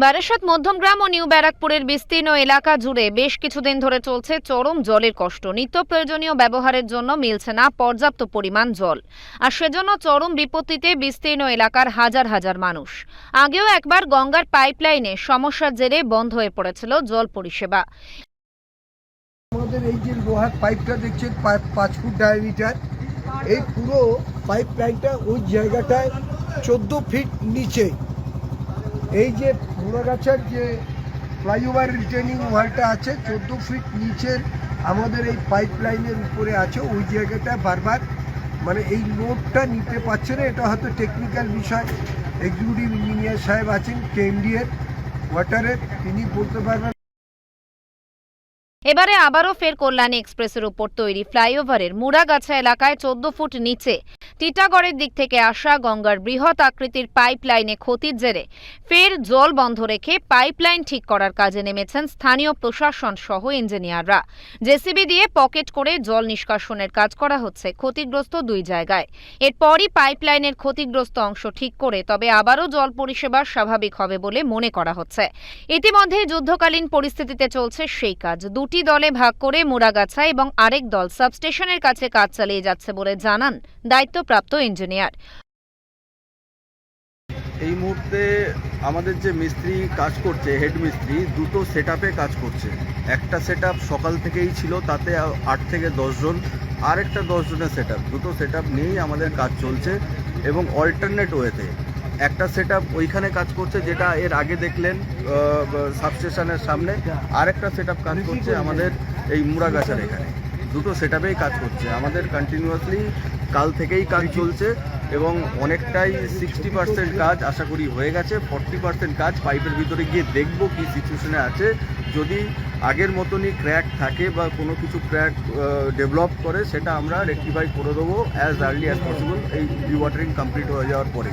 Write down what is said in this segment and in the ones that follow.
বারাসাত মধ্যমগ্রাম ও new ব্যারাকপুরের বিস্তীর্ণ এলাকা জুড়ে বেশ কিছুদিন ধরে চলছে চরম জলের কষ্ট। নিত্য প্রয়োজনীয় ব্যবহারের জন্য মিলছে না পর্যাপ্ত পরিমাণ জল, আর সেজন্য চরম বিপত্তিতে বিস্তীর্ণ এলাকার হাজার হাজার মানুষ। আগেও একবার গঙ্গার পাইপলাইনে সমস্যার জেরে বন্ধ হয়ে পড়েছিল জল পরিষেবা। আমাদের এই যে লোহার পাইপটা দেখছেন 5 ফুট ডায়ামিটার, এই পুরো পাইপ লাইনটা ওই জায়গাটায় 14 ফিট নিচে। এই যে মুড়াগাছার যে ফ্লাইওভার রিটেনিং ওয়ালটা আছে 14 ফিট নিচের আমাদের এই পাইপ লাইনের উপরে আছে। ওই জায়গাটা বারবার মানে এই লোডটা নিতে পারছে না। এটা হয়তো টেকনিক্যাল বিষয়। এক্সিকিউটিভ ইঞ্জিনিয়ার সাহেব আছেন কেএমডিএর ওয়াটারের, তিনি বলতে পারবেন। এবারে আবারও ফের কল্যাণী এক্সপ্রেসের উপর তৈরি ফ্লাইওভারের মুড়াগাছা এলাকায় 14 ফুট নিচে টিটাগড়ের দিক থেকে আসা গঙ্গার বৃহৎ আকৃতির পাইপ লাইনে ক্ষতির জেরে ফের জল বন্ধ রেখে পাইপলাইন ঠিক করার কাজে নেমেছেন স্থানীয় প্রশাসন সহ ইঞ্জিনিয়াররা। জেসিবি দিয়ে পকেট করে জল নিষ্কাশনের কাজ করা হচ্ছে ক্ষতিগ্রস্ত দুই জায়গায়। এরপরই পাইপলাইনের ক্ষতিগ্রস্ত অংশ ঠিক করে তবে আবারও জল পরিষেবা স্বাভাবিক হবে বলে মনে করা হচ্ছে। ইতিমধ্যে যুদ্ধকালীন পরিস্থিতিতে চলছে সেই কাজ। দুটি দলে ভাগ করে মুড়াগাছা এবং আরেক দল সাবস্টেশনের কাছে কাজ চালিয়ে যাচ্ছে বলে জানান দায়িত্বপ্রাপ্ত ইঞ্জিনিয়ার। এই মুহূর্তে আমাদের যে মিস্ত্রি কাজ করছে, হেড মিস্ত্রি, দুটো সেটআপে কাজ করছে। একটা সেটআপ সকাল থেকেই ছিল, তাতে 8 থেকে 10 জন, আর একটা 10 জনের সেটআপ। দুটো সেটআপ নিয়েই আমাদের কাজ চলছে এবং অল্টারনেট ওয়েতে একটা সেটআপ ওইখানে কাজ করছে, যেটা এর আগে দেখলেন সাবস্টেশনের সামনে, আর একটা সেটআপ কাজ করছে আমাদের এই মুড়াগাছার এখানে। দুটো সেটআপেই কাজ করছে আমাদের কন্টিনিউয়াসলি, কাল থেকেই কাজ চলছে এবং অনেকটাই 60% কাজ আশা করি হয়ে গেছে। 40% কাজ পাইপের ভিতরে গিয়ে দেখব কি সিচুয়েশনে আছে। যদি আগের মতনই ক্র্যাক থাকে বা কোনো কিছু ক্র্যাক ডেভেলপ করে, সেটা আমরা রেকটিফাই করে দেবো অ্যাজ আর্লি অ্যাজ পসিবল, এই ডিওয়াটারিং কমপ্লিট হয়ে যাওয়ার পরে।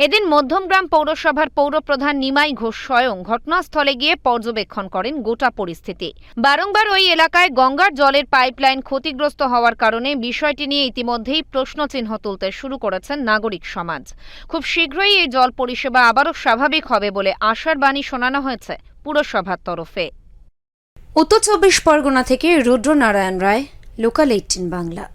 এদিন মধ্যমগ্রাম পৌরসভার পৌরপ্রধান নিমাই ঘোষ স্বয়ং ঘটনাস্থলে গিয়ে পর্যবেক্ষণ করেন গোটা পরিস্থিতি। বারংবার ওই এলাকায় গঙ্গার জলের পাইপলাইন ক্ষতিগ্রস্ত হওয়ার কারণে বিষয়টি নিয়ে ইতিমধ্যেই প্রশ্নচিহ্ন তুলতে শুরু করেছেন নাগরিক সমাজ। খুব শীঘ্রই এই জল পরিষেবা আবারও স্বাভাবিক হবে বলে আশার বাণী শোনানো হয়েছে পুরসভার তরফে। উত্তর 24 পরগনা থেকে রুদ্র নারায়ণ রায়, লোকাল 18 বাংলা।